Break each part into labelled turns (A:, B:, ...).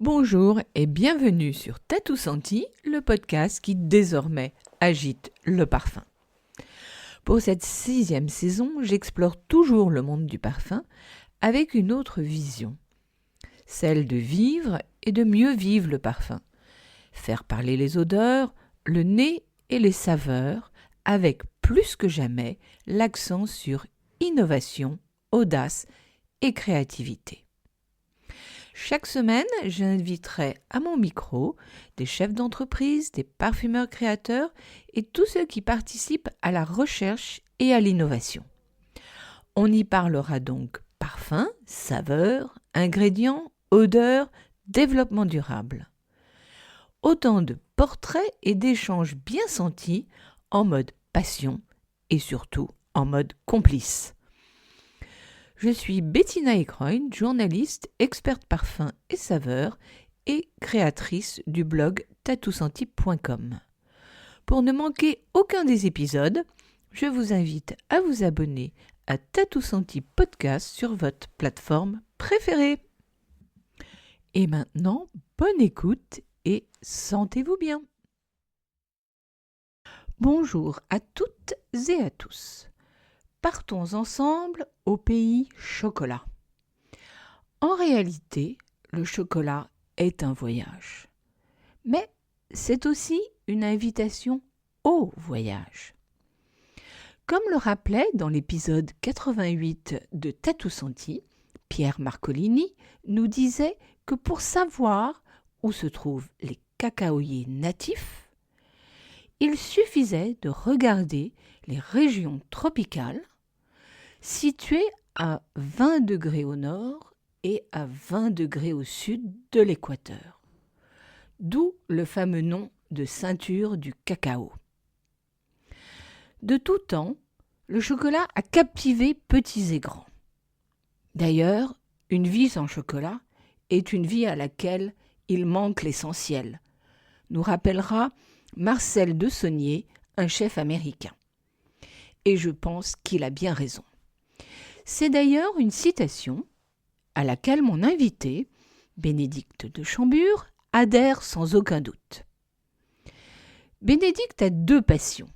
A: Bonjour et bienvenue sur Tatou Senti, le podcast qui désormais agite le parfum. Pour cette 6e saison, j'explore toujours le monde du parfum avec une autre vision, celle de vivre et de mieux vivre le parfum. Faire parler les odeurs, le nez et les saveurs avec plus que jamais l'accent sur innovation, audace et créativité. Chaque semaine, j'inviterai à mon micro des chefs d'entreprise, des parfumeurs créateurs et tous ceux qui participent à la recherche et à l'innovation. On y parlera donc parfum, saveurs, ingrédients, odeurs, développement durable. Autant de portraits et d'échanges bien sentis en mode passion et surtout en mode complice. Je suis Bettina Ekroyn, journaliste, experte parfum et saveurs et créatrice du blog tatousenti.com. Pour ne manquer aucun des épisodes, je vous invite à vous abonner à Tatou Senti Podcast sur votre plateforme préférée. Et maintenant, bonne écoute et sentez-vous bien. Bonjour à toutes et à tous. Partons ensemble au pays chocolat. En réalité, le chocolat est un voyage. Mais c'est aussi une invitation au voyage. Comme le rappelait dans l'épisode 88 de Tatou Senti, Pierre Marcolini nous disait que pour savoir où se trouvent les cacaoyers natifs, il suffisait de regarder les régions tropicales situées à 20 degrés au nord et à 20 degrés au sud de l'équateur. D'où le fameux nom de ceinture du cacao. De tout temps, le chocolat a captivé petits et grands. D'ailleurs, une vie sans chocolat est une vie à laquelle il manque l'essentiel, nous rappellera Marcel Desaulniers, un chef américain. Et je pense qu'il a bien raison. C'est d'ailleurs une citation à laquelle mon invité, Bénédicte de Chambure, adhère sans aucun doute. Bénédicte a deux passions,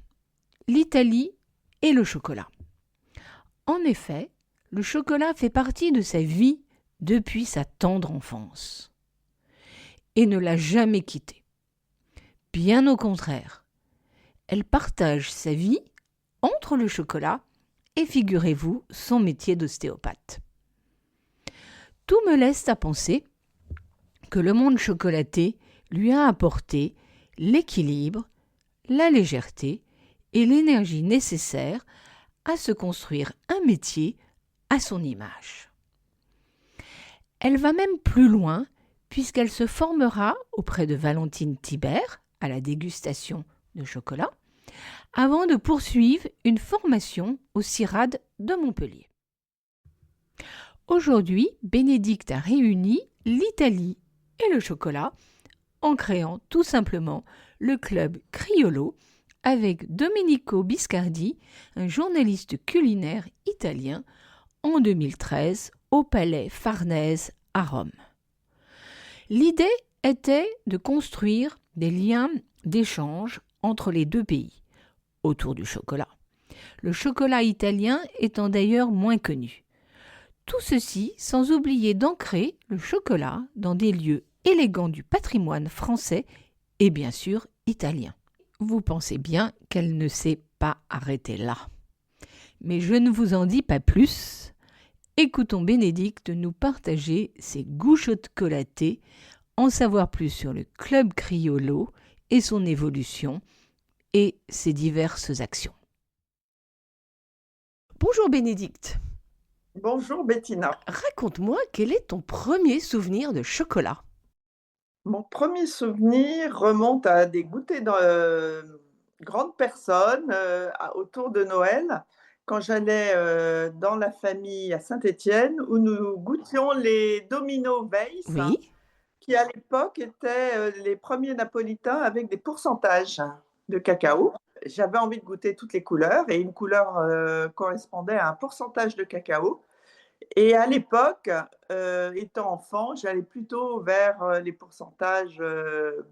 A: l'Italie et le chocolat. En effet, le chocolat fait partie de sa vie depuis sa tendre enfance et ne l'a jamais quitté. Bien au contraire, elle partage sa vie entre le chocolat et, figurez-vous, son métier d'ostéopathe. Tout me laisse à penser que le monde chocolaté lui a apporté l'équilibre, la légèreté et l'énergie nécessaires à se construire un métier à son image. Elle va même plus loin puisqu'elle se formera auprès de Valentine Thibert à la dégustation de chocolat avant de poursuivre une formation au CIRAD de Montpellier. Aujourd'hui, Bénédicte a réuni l'Italie et le chocolat en créant tout simplement le club Criollo avec Domenico Biscardi, un journaliste culinaire italien, en 2013 au Palais Farnèse à Rome. L'idée était de construire des liens d'échange entre les deux pays autour du chocolat. Le chocolat italien étant d'ailleurs moins connu. Tout ceci sans oublier d'ancrer le chocolat dans des lieux élégants du patrimoine français et bien sûr italien. Vous pensez bien qu'elle ne s'est pas arrêtée là. Mais je ne vous en dis pas plus. Écoutons Bénédicte nous partager ses goûts chocolatés, en savoir plus sur le Club Criollo et son évolution et ses diverses actions. Bonjour Bénédicte.
B: Bonjour Bettina.
A: Raconte-moi quel est ton premier souvenir de chocolat.
B: Mon premier souvenir remonte à des goûters de grandes personnes autour de Noël, quand j'allais dans la famille à Saint-Étienne, où nous goûtions les Domino Weiss,
A: Oui.
B: qui à l'époque étaient les premiers napolitains avec des pourcentages de cacao. J'avais envie de goûter toutes les couleurs et une couleur correspondait à un pourcentage de cacao. Et à l'époque, étant enfant, j'allais plutôt vers, les pourcentages,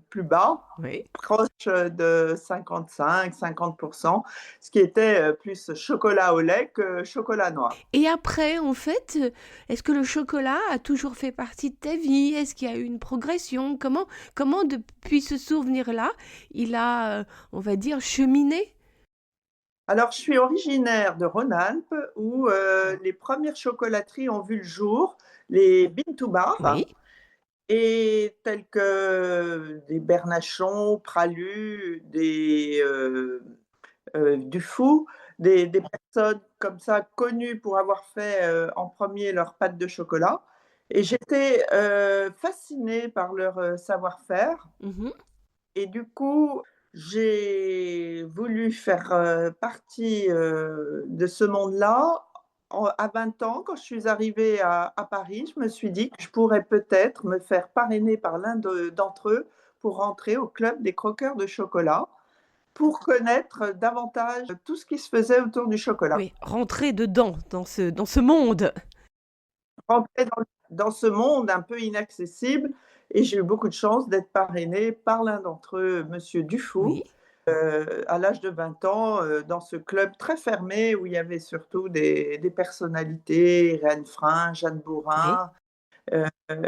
B: plus bas,
A: Oui.
B: proches, de 55-50, ce qui était, plus chocolat au lait que chocolat noir.
A: Et après, en fait, est-ce que le chocolat a toujours fait partie de ta vie? Est-ce qu'il y a eu une progression? Comment depuis ce souvenir-là, il a, on va dire, cheminé?
B: Alors, je suis originaire de Rhône-Alpes où, les premières chocolateries ont vu le jour, les Bean to Bar
A: Oui,
B: et tels que des Bernachon, Pralu, Dufour, des personnes comme ça connues pour avoir fait, en premier leur pâte de chocolat et j'étais, fascinée par leur, savoir-faire
A: mmh,
B: et du coup, j'ai voulu faire, partie, de ce monde-là. À 20 ans, quand je suis arrivée à Paris, je me suis dit que je pourrais peut-être me faire parrainer par d'entre eux pour rentrer au club des croqueurs de chocolat, pour connaître davantage tout ce qui se faisait autour du chocolat.
A: oui, rentrer dedans, dans ce monde.
B: Rentrer dans ce monde un peu inaccessible et j'ai eu beaucoup de chance d'être parrainée par l'un d'entre eux, monsieur
A: Oui,
B: Dufour, à l'âge de 20 ans, dans ce club très fermé où il y avait surtout des personnalités, Irène Frein, Jeanne
A: oui.
B: Bourrin,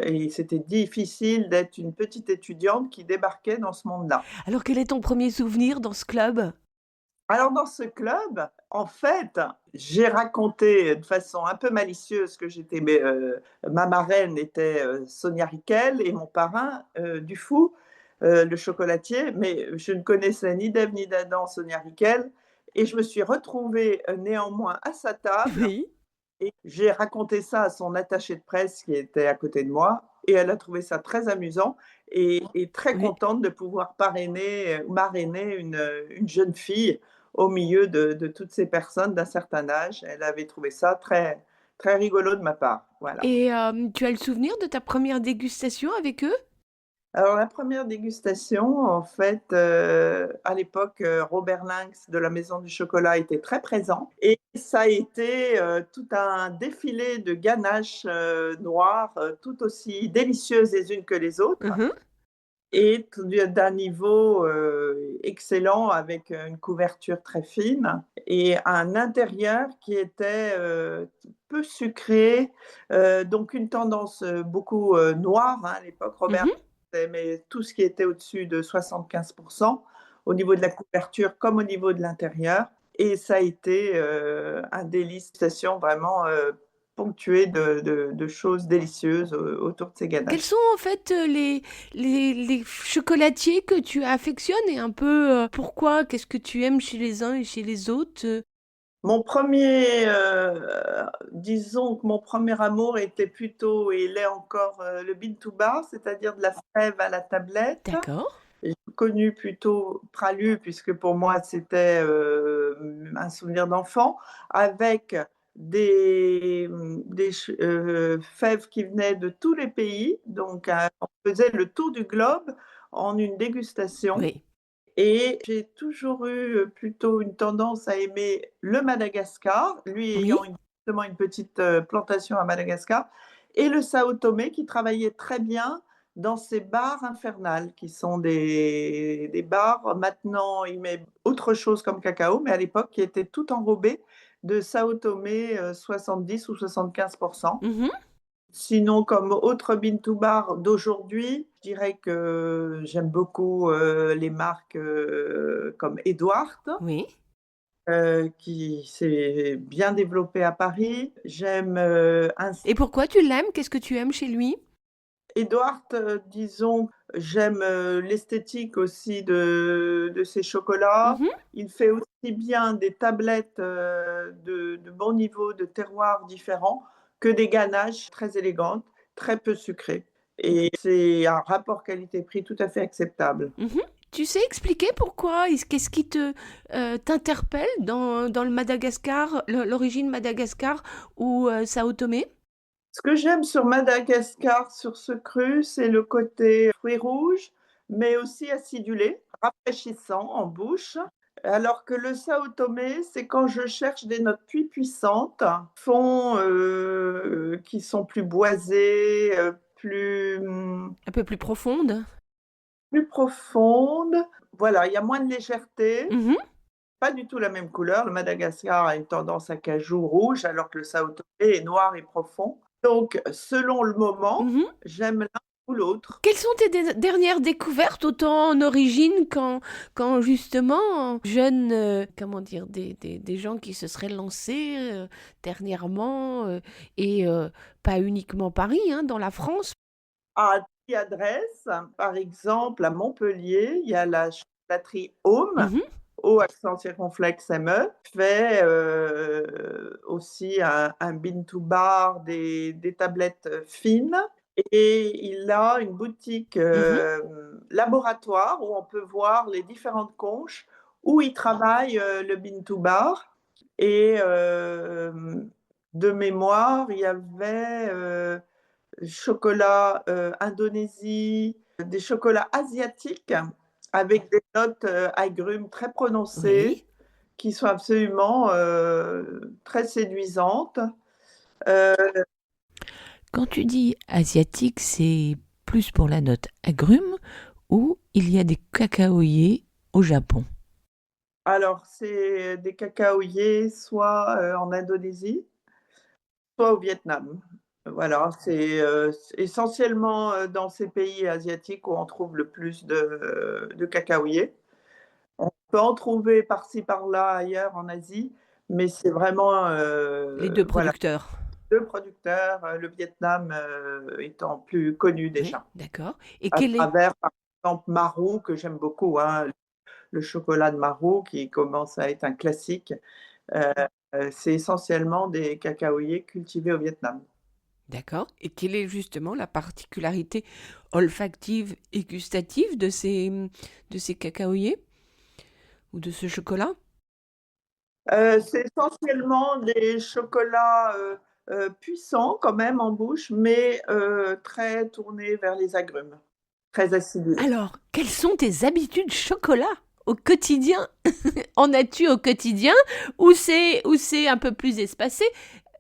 B: et c'était difficile d'être une petite étudiante qui débarquait dans ce monde-là.
A: Alors quel est ton premier souvenir dans ce club?
B: Alors dans ce club, en fait, j'ai raconté de façon un peu malicieuse que j'étais ma marraine était, Sonia Ryquel et mon parrain, Dufour, le chocolatier, mais je ne connaissais ni d'Ève ni d'Adam Sonia Ryquel et je me suis retrouvée, néanmoins à sa table
A: Oui,
B: et j'ai raconté ça à son attachée de presse qui était à côté de moi et elle a trouvé ça très amusant et très
A: oui.
B: contente de pouvoir marrainer une jeune fille au milieu de toutes ces personnes d'un certain âge. Elle avait trouvé ça très, très rigolo de ma part, voilà.
A: Et tu as le souvenir de ta première dégustation avec eux?
B: Alors la première dégustation, en fait, à l'époque, Robert Lynx de la Maison du Chocolat était très présent et ça a été, tout un défilé de ganaches, noires, tout aussi délicieuses les unes que les autres
A: Mmh.
B: et d'un niveau, excellent avec, une couverture très fine et un intérieur qui était, peu sucré, donc une tendance, beaucoup, noire, hein, à l'époque. Robert
A: Mmh.
B: aimait tout ce qui était au-dessus de 75 au niveau de la couverture comme au niveau de l'intérieur et ça a été, un délice, station vraiment, ponctuée de choses délicieuses, autour de ces
A: Quels
B: ganaches.
A: sont en fait, les chocolatiers que tu affectionnes et un peu, pourquoi? Qu'est-ce que tu aimes chez les uns et chez les autres?
B: Mon premier, disons que mon premier amour était plutôt et l'est encore, le bean to bar, c'est-à-dire de la fève à la tablette.
A: D'accord.
B: J'ai connu plutôt Pralu puisque pour moi c'était, un souvenir d'enfant avec des fèves qui venaient de tous les pays, donc on faisait le tour du globe en une dégustation
A: Oui.
B: et j'ai toujours eu, plutôt une tendance à aimer le Madagascar, lui
A: Oui.
B: ayant justement une petite, plantation à Madagascar et le Sao Tomé qui travaillait très bien dans ces bars infernales qui sont des bars maintenant il met autre chose comme cacao, mais à l'époque qui étaient tout enrobés de Sao Tomé, 70 ou 75.
A: Mmh.
B: Sinon, comme autre bean to bar d'aujourd'hui, je dirais que j'aime beaucoup, les marques, comme Edward,
A: Oui.
B: qui s'est bien développé à Paris. J'aime,
A: Et pourquoi tu l'aimes? Qu'est-ce que tu aimes chez lui?
B: Edward, disons, j'aime, l'esthétique aussi de ses chocolats.
A: Mmh.
B: Il fait aussi bien des tablettes, de bon niveau, de terroirs différents, que des ganaches très élégantes, très peu sucrées et c'est un rapport qualité-prix tout à fait acceptable.
A: Mmh. Tu sais expliquer pourquoi? Qu'est-ce qui te, t'interpelle dans le Madagascar, l'origine Madagascar ou Sao Tomé?
B: Ce que j'aime sur Madagascar, sur ce cru, c'est le côté fruits rouges, mais aussi acidulé, rafraîchissant en bouche. Alors que le Sao Tomé, c'est quand je cherche des notes plus puissantes, qui sont plus boisées,
A: Un peu plus profonde?
B: plus profondes. Voilà, il y a moins de légèreté,
A: Mhm,
B: pas du tout la même couleur. Le Madagascar a une tendance à cajou rouge, alors que le Sao Tomé est noir et profond. Donc, selon le moment,
A: mhm.
B: j'aime l'un ou l'autre.
A: Quelles sont tes dernières découvertes, autant en origine qu'en justement jeunes, comment dire, des gens qui se seraient lancés dernièrement, et pas uniquement Paris, hein, dans la France?
B: À qui adresse, par exemple, à Montpellier, il y a la chocolaterie Home,
A: Mhm,
B: O accent circonflexe ME, fait aussi un bean to bar, des tablettes fines. Et il a une boutique
A: mhm.
B: laboratoire où on peut voir les différentes conches où il travaille le bean to bar. Et de mémoire, il y avait chocolat Indonésie, des chocolats asiatiques avec des notes agrumes très prononcées
A: Oui.
B: qui sont absolument très séduisantes. Euh,
A: Quand tu dis asiatique, c'est plus pour la note agrume ou il y a des cacaoyers au Japon?
B: alors, c'est des cacaoyers soit en Indonésie, soit au Vietnam. Voilà, c'est essentiellement dans ces pays asiatiques où on trouve le plus de cacaoyers. On peut en trouver par-ci par-là ailleurs en Asie, mais c'est vraiment
A: Les deux
B: voilà,
A: producteurs.
B: 2 producteurs, le Vietnam étant plus connu
A: Oui,
B: déjà,
A: d'accord. Et
B: à
A: quel est...
B: travers, par exemple, Marou, que j'aime beaucoup, hein, le chocolat de Marou qui commence à être un classique. Heu c'est essentiellement des cacaoyers cultivés au Vietnam.
A: D'accord. Et quelle est justement la particularité olfactive et gustative de ces cacaoyers ou de ce chocolat?
B: C'est essentiellement des chocolats puissants quand même en bouche, mais très tournés vers les agrumes, très acidulés.
A: Alors, quelles sont tes habitudes chocolat au quotidien? En as-tu au quotidien ou c'est un peu plus espacé?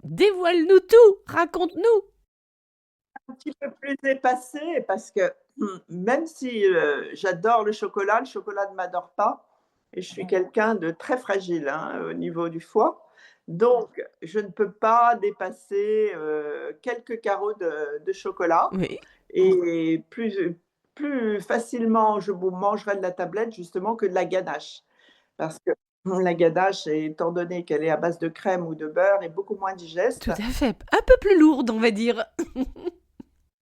A: Dévoile-nous tout, raconte-nous.
B: Un petit peu plus épacé parce que même si j'adore le chocolat ne m'adore pas et je suis quelqu'un de très fragile hein, au niveau du foie. Donc, je ne peux pas dépasser quelques carreaux de chocolat
A: Oui,
B: et plus facilement je vous mangerai de la tablette justement que de la ganache. Parce que la ganache, étant donné qu'elle est à base de crème ou de beurre, est beaucoup moins digeste,
A: tout à fait. Un peu plus lourde, on va dire.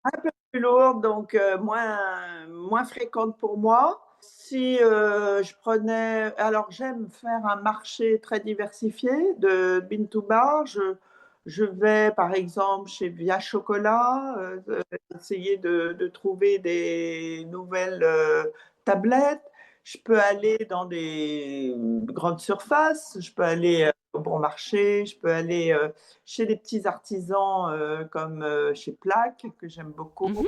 B: un peu plus lourde, donc moins fréquente pour moi. Si je prenais, alors j'aime faire un marché très diversifié de bean to bar. Je vais par exemple chez Via Chocolat, essayer de trouver des nouvelles tablettes. Je peux aller dans des grandes surfaces, je peux aller au bon marché, je peux aller chez des petits artisans comme chez Plaque, que j'aime beaucoup,
A: Mhm,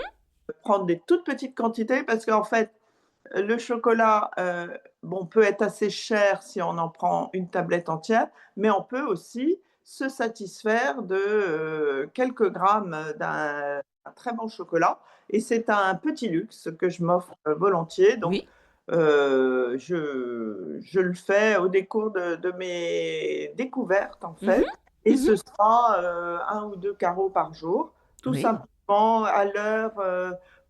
B: prendre des toutes petites quantités parce qu'en fait, le chocolat, bon, peut être assez cher si on en prend une tablette entière, mais on peut aussi se satisfaire de quelques grammes d'un très bon chocolat. Et c'est un petit luxe que je m'offre volontiers. Donc,
A: oui.
B: je le fais au décours de mes découvertes, en
A: Mhm,
B: fait. Et
A: mhm,
B: ce sera un ou deux carreaux par jour, tout
A: oui,
B: simplement à l'heure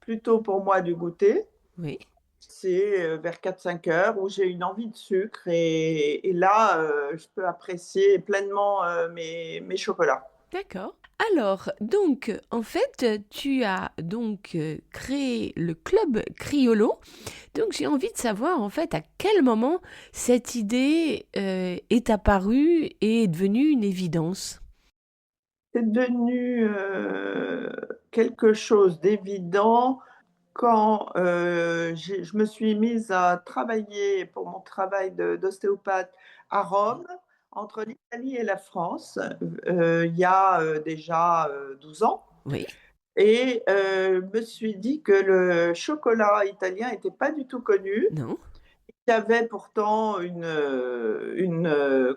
B: plutôt pour moi du goûter.
A: oui.
B: C'est vers 4-5 heures où j'ai une envie de sucre et là, je peux apprécier pleinement mes chocolats.
A: D'accord. Alors, donc, en fait, tu as donc créé le club Criollo. Donc, j'ai envie de savoir, en fait, à quel moment cette idée est apparue et est devenue une évidence.
B: C'est devenu quelque chose d'évident quand je me suis mise à travailler pour mon travail d'ostéopathe à Rome, entre l'Italie et la France, il y a déjà 12 ans.
A: Oui,
B: Et me suis dit que le chocolat italien n'était pas du tout connu,
A: non?
B: y avait pourtant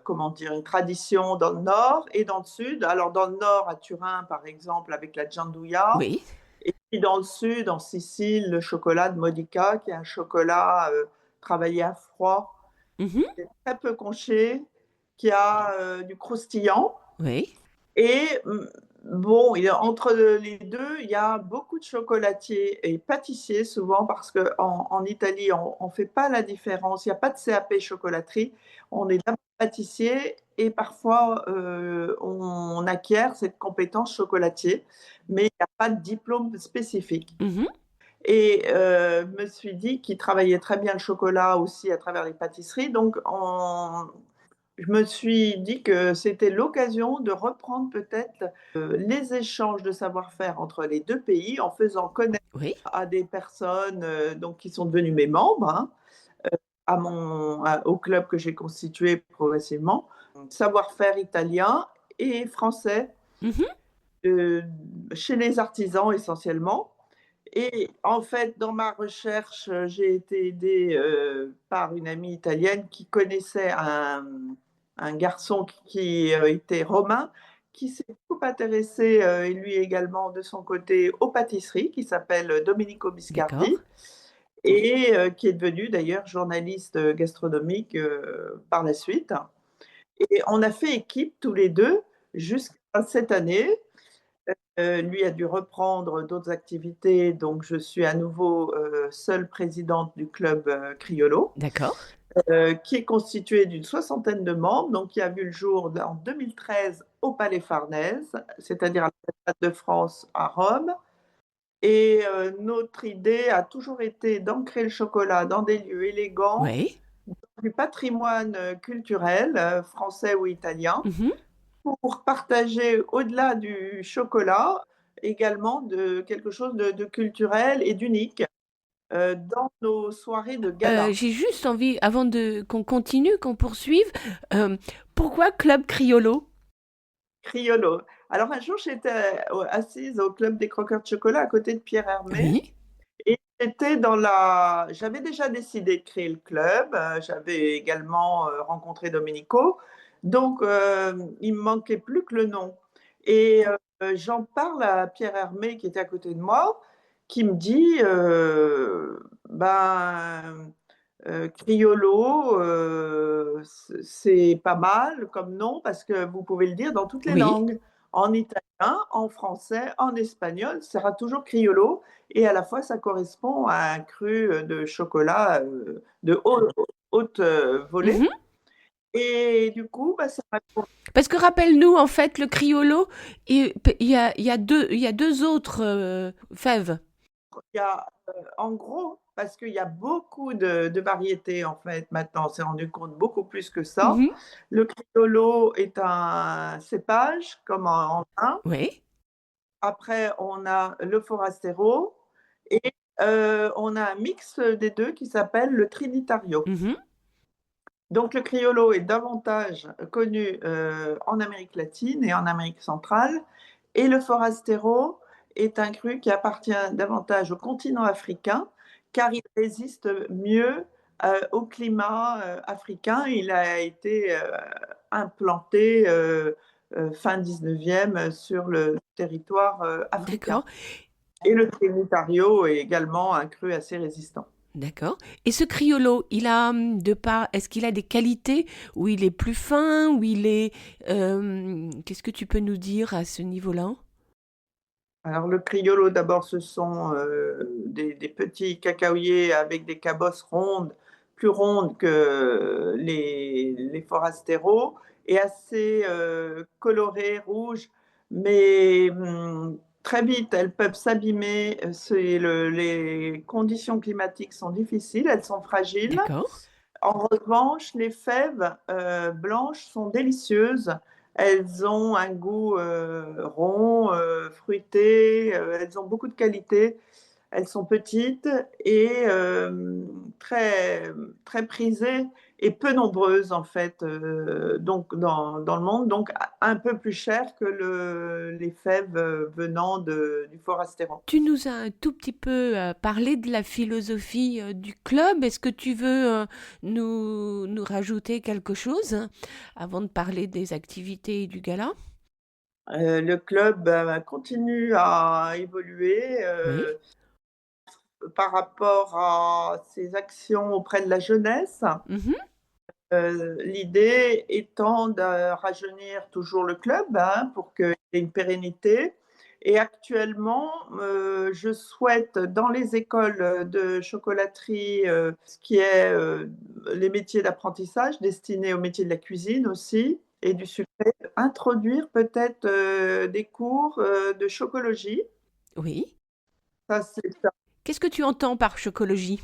B: comment dire, une tradition dans le nord et dans le sud. Alors dans le nord, à Turin, par exemple, avec la gianduja,
A: Oui.
B: et puis dans le sud, en Sicile, le chocolat de Modica, qui est un chocolat travaillé à froid,
A: Mhm.
B: qui est très peu conché, qui a du croustillant.
A: Oui.
B: Et bon, entre les deux, il y a beaucoup de chocolatiers et pâtissiers souvent parce qu'en Italie, on ne fait pas la différence. Il n'y a pas de CAP chocolaterie. On est d'abord pâtissier et parfois on acquiert cette compétence chocolatier, mais il n'y a pas de diplôme spécifique.
A: Mhm.
B: Et me suis dit qu'il travaillait très bien le chocolat aussi à travers les pâtisseries. Donc, je me suis dit que c'était l'occasion de reprendre peut-être les échanges de savoir-faire entre les deux pays en faisant connaître
A: Oui.
B: à des personnes donc, qui sont devenues mes membres, hein, au club que j'ai constitué progressivement, savoir-faire italien et français
A: Mhm.
B: euh, chez les artisans essentiellement. Et en fait, dans ma recherche, j'ai été aidée par une amie italienne qui connaissait un garçon qui était romain, qui s'est beaucoup intéressé, et lui également de son côté, aux pâtisseries, qui s'appelle Domenico
A: D'accord.
B: Biscardi, et qui est devenu d'ailleurs journaliste gastronomique par la suite. Et on a fait équipe tous les deux jusqu'à cette année. Lui a dû reprendre d'autres activités, donc je suis à nouveau seule présidente du club Criollo,
A: D'accord.
B: qui est constitué d'une soixantaine de membres, donc qui a vu le jour en 2013 au Palais Farnèse, c'est-à-dire à l'ambassade de France à Rome. Et notre idée a toujours été d'ancrer le chocolat dans des lieux élégants,
A: Oui.
B: du patrimoine culturel, français ou italien,
A: Mhm.
B: pour partager au-delà du chocolat, également de quelque chose de culturel et d'unique dans nos soirées de gala.
A: J'ai juste envie, avant de qu'on continue, qu'on poursuive, euh, pourquoi Club Criollo?
B: Criollo. Alors un jour, j'étais assise au Club des croqueurs de chocolat à côté de Pierre Hermé.
A: Oui.
B: Et j'avais déjà décidé de créer le club, j'avais également rencontré Domenico, donc il me manquait plus que le nom. Et j'en parle à Pierre Hermé qui était à côté de moi, qui me dit Criollo, c'est pas mal comme nom parce que vous pouvez le dire dans toutes les
A: Oui.
B: langues. En italien, en français, en espagnol, ça sera toujours Criollo. Et à la fois, ça correspond à un cru de chocolat de haute volée.
A: Mhm.
B: Et du coup, ça m'a
A: Parce que rappelle-nous, en fait, le Criollo, il y a deux autres fèves.
B: il y a, en gros, parce qu'il y a beaucoup de variétés, en fait, maintenant, on s'est rendu compte beaucoup plus que ça.
A: Mhm.
B: Le Criollo est un cépage, comme en vin.
A: Oui.
B: Après, on a le Forastero et on a un mix des deux qui s'appelle le Trinitario.
A: Mhm.
B: Donc, le Criollo est davantage connu en Amérique latine et en Amérique centrale. Et le Forastero est un cru qui appartient davantage au continent africain, car il résiste mieux au climat africain. Il a été implanté fin 19e sur le territoire africain.
A: D'accord.
B: Et le Trinitario est également un cru assez résistant.
A: D'accord. Et ce Criollo, est-ce qu'il a des qualités où il est plus fin, où il est, qu'est-ce que tu peux nous dire à ce niveau-là?
B: Alors le Criollo, d'abord, ce sont des petits cacaoyers avec des cabosses rondes, plus rondes que les Forastero, et assez colorées, rouges, mais très vite, elles peuvent s'abîmer. Les conditions climatiques sont difficiles, elles sont fragiles.
A: D'accord.
B: En revanche, les fèves blanches sont délicieuses. Elles ont un goût rond, fruité, elles ont beaucoup de qualité. Elles sont petites et très, très prisées et peu nombreuses en fait, donc dans le monde, donc un peu plus chères que les fèves venant du forastero.
A: Tu nous as un tout petit peu parlé de la philosophie du club. Est-ce que tu veux nous rajouter quelque chose avant de parler des activités et du gala?
B: Le club continue à évoluer
A: Oui.
B: par rapport à ses actions auprès de la jeunesse.
A: Mhm.
B: L'idée étant de rajeunir toujours le club, hein, pour qu'il y ait une pérennité. Et actuellement, je souhaite dans les écoles de chocolaterie, ce qui est les métiers d'apprentissage destinés aux métiers de la cuisine aussi et du sucré, introduire peut-être des cours de chocologie.
A: Oui.
B: Ça,
A: Qu'est-ce que tu entends par chocologie?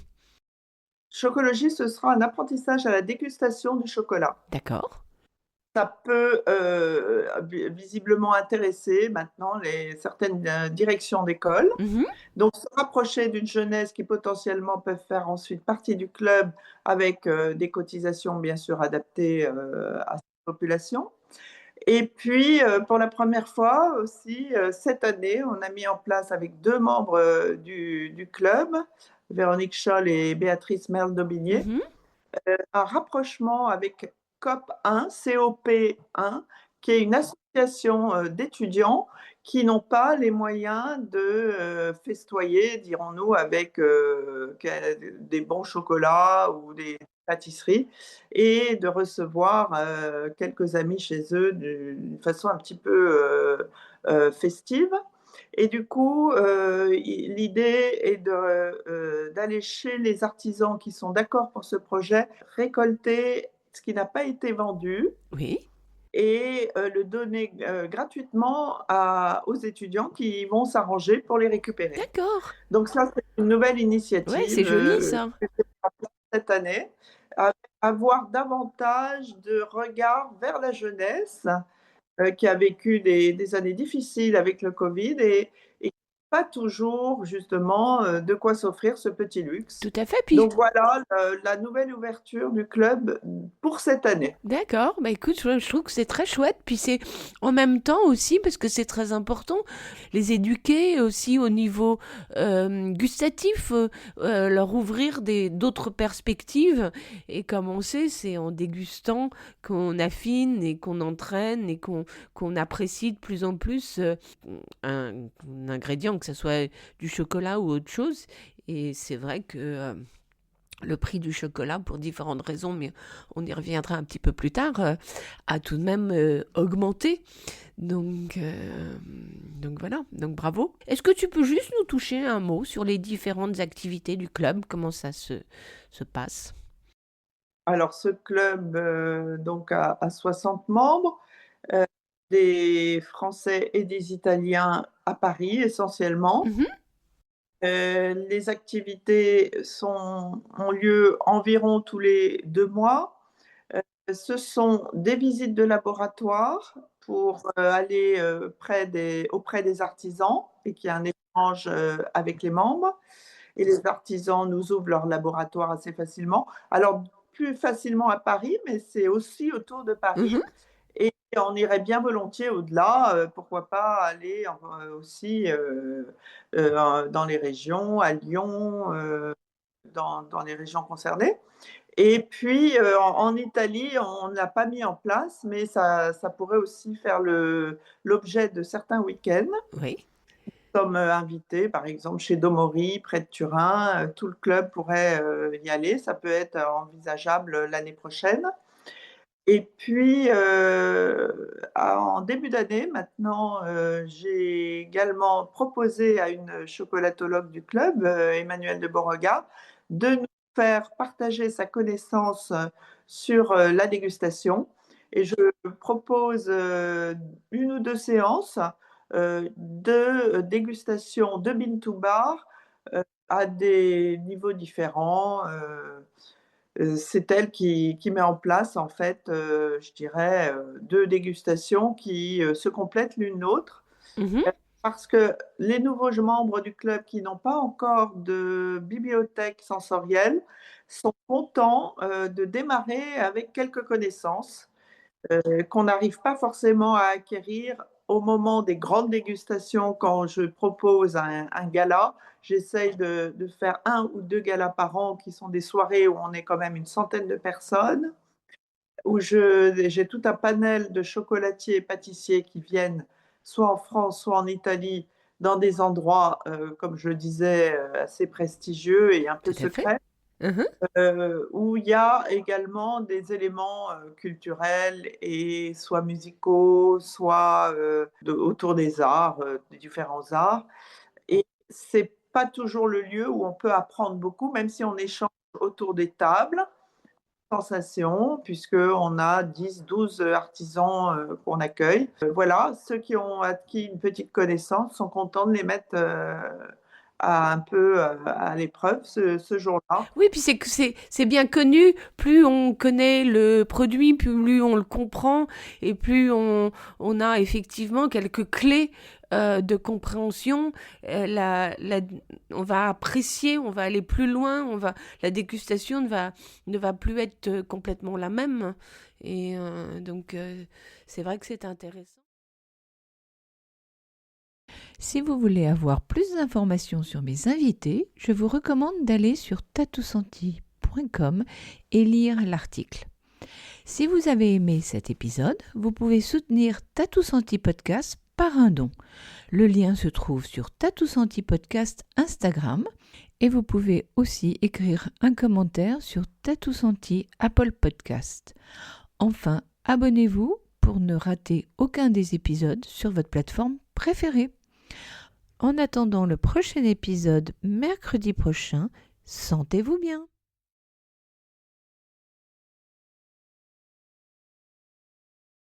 B: chocologie, ce sera un apprentissage à la dégustation du chocolat.
A: D'accord.
B: Ça peut visiblement intéresser maintenant certaines directions d'école.
A: Mhm.
B: Donc, se rapprocher d'une jeunesse qui potentiellement peuvent faire ensuite partie du club avec des cotisations bien sûr adaptées à cette population. Et puis, pour la première fois aussi, cette année, on a mis en place avec deux membres du club, Véronique Scholl et Béatrice Merle-Daubigné,
A: Mhm.
B: un rapprochement avec COP1, qui est une association d'étudiants qui n'ont pas les moyens de festoyer, dirons-nous, avec des bons chocolats ou des pâtisseries et de recevoir quelques amis chez eux d'une façon un petit peu festive. Et du coup, l'idée est d'aller chez les artisans qui sont d'accord pour ce projet, récolter ce qui n'a pas été vendu
A: Oui.
B: et le donner gratuitement aux étudiants qui vont s'arranger pour les récupérer.
A: D'accord.
B: Donc ça, c'est une nouvelle
A: Ouais, c'est
B: initiative
A: joli ça.
B: cette année, avoir davantage de regard vers la jeunesse qui a vécu des années difficiles avec le Covid et pas toujours justement de quoi s'offrir ce petit luxe.
A: Tout à fait. Puis
B: Donc voilà la nouvelle ouverture du club pour cette année.
A: d'accord, bah écoute, je trouve que c'est très chouette, puis c'est en même temps aussi, parce que c'est très important, les éduquer aussi au niveau gustatif, leur ouvrir d'autres perspectives, et comme on sait, c'est en dégustant qu'on affine et qu'on entraîne et qu'on apprécie de plus en plus un ingrédient, que ce soit du chocolat ou autre chose, et c'est vrai que le prix du chocolat, pour différentes raisons, mais on y reviendra un petit peu plus tard, a tout de même augmenté. Donc voilà, donc bravo. Est-ce que tu peux juste nous toucher un mot sur les différentes activités du club, comment ça se passe?
B: Alors ce club donc a 60 membres, euh, des Français et des Italiens à Paris essentiellement.
A: Mhm.
B: Les activités ont lieu environ tous les 2 mois. Ce sont des visites de laboratoire pour aller auprès des artisans et qu'il y ait un échange avec les membres. Et les artisans nous ouvrent leur laboratoire assez facilement. Alors, plus facilement à Paris, mais c'est aussi autour de Paris.
A: Mhm.
B: Et on irait bien volontiers au-delà, pourquoi pas aller aussi dans les régions, à Lyon, dans les régions concernées. Et puis en Italie, on ne l'a pas mis en place, mais ça pourrait aussi faire l'objet de certains week-ends.
A: Oui.
B: Nous sommes invités, par exemple, chez Domori, près de Turin. Tout le club pourrait y aller. Ça peut être envisageable l'année prochaine. Et puis, en début d'année, maintenant, j'ai également proposé à une chocolatologue du club, Emmanuelle de Beauregard, de nous faire partager sa connaissance sur la dégustation. Et je propose une ou deux séances de dégustation de bean to bar à des niveaux différents. C'est elle qui met en place, en fait, je dirais, deux dégustations qui se complètent l'une l'autre.
A: Mhm.
B: parce que les nouveaux membres du club qui n'ont pas encore de bibliothèque sensorielle sont contents de démarrer avec quelques connaissances qu'on n'arrive pas forcément à acquérir au moment des grandes dégustations. Quand je propose un gala, j'essaye de faire 1 ou 2 galas par an qui sont des soirées où on est quand même une centaine de personnes, où j'ai tout un panel de chocolatiers et pâtissiers qui viennent soit en France, soit en Italie, dans des endroits, comme je le disais, assez prestigieux et un peu
A: Tout à fait.
B: secrets,
A: Mhm.
B: où il y a également des éléments culturels et soit musicaux, soit autour des arts, des différents arts. Et c'est pas toujours le lieu où on peut apprendre beaucoup, même si on échange autour des tables. Sensation, puisqu'on a 10, 12 artisans qu'on accueille. Voilà, ceux qui ont acquis une petite connaissance sont contents de les mettre un peu à l'épreuve ce jour-là.
A: Oui, puis c'est bien connu. Plus on connaît le produit, plus on le comprend, et plus on a effectivement quelques clés de compréhension. On va apprécier, on va aller plus loin. La dégustation ne va plus être complètement la même. Et donc, c'est vrai que c'est intéressant. Si vous voulez avoir plus d'informations sur mes invités, je vous recommande d'aller sur tatousenti.com et lire l'article. Si vous avez aimé cet épisode, vous pouvez soutenir Tatou Senti Podcast par un don. Le lien se trouve sur Tatou Senti Podcast Instagram et vous pouvez aussi écrire un commentaire sur Tatou Senti Apple Podcast. Enfin, abonnez-vous pour ne rater aucun des épisodes sur votre plateforme préférée. En attendant le prochain épisode mercredi prochain, sentez-vous bien.